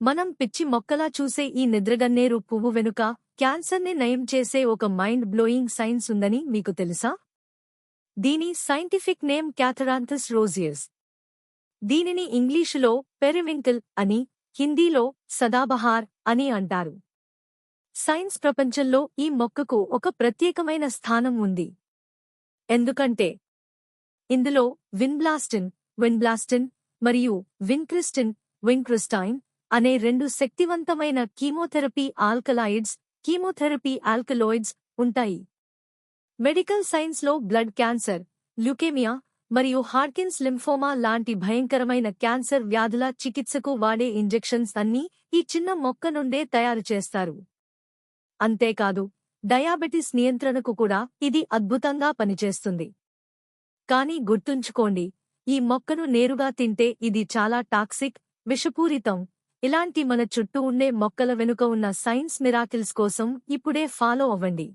మనం పిచ్చి మొక్కలా చూసే ఈ నిద్రగన్నేరు పువ్వు వెనుక క్యాన్సర్ని నయం చేసే ఒక మైండ్ బ్లోయింగ్ సైన్స్ ఉందని మీకు తెలుసా? దీని సైంటిఫిక్ నేమ్ క్యాథరాంథస్ రోజియస్. దీనిని ఇంగ్లీషులో పెరివింకిల్ అని, హిందీలో సదాబహార్ అని అంటారు. సైన్స్ ప్రపంచంలో ఈ మొక్కకు ఒక ప్రత్యేకమైన స్థానం ఉంది. ఎందుకంటే ఇందులో విన్బ్లాస్టిన్ మరియు విన్క్రిస్టైన్ అనే రెండు శక్తివంతమైన కీమోథెరపీ ఆల్కలాయిడ్స్ ఉంటాయి. మెడికల్ సైన్స్లో బ్లడ్ క్యాన్సర్, ల్యూకేమియా మరియు హాడ్కిన్స్ లింఫోమా లాంటి భయంకరమైన క్యాన్సర్ వ్యాధుల చికిత్సకు వాడే ఇంజెక్షన్స్ అన్నీ ఈ చిన్న మొక్క నుండే తయారు చేస్తారు. అంతేకాదు, డయాబెటిస్ నియంత్రణకు కూడా ఇది అద్భుతంగా పనిచేస్తుంది. కానీ గుర్తుంచుకోండి, ఈ మొక్కను నేరుగా తింటే ఇది చాలా టాక్సిక్, విషపూరితం. ఇలాంటి మన చుట్టూ ఉండే మొక్కల వెనుక ఉన్న సైన్స్ మిరాకిల్స్ కోసం ఇప్పుడే ఫాలో అవ్వండి.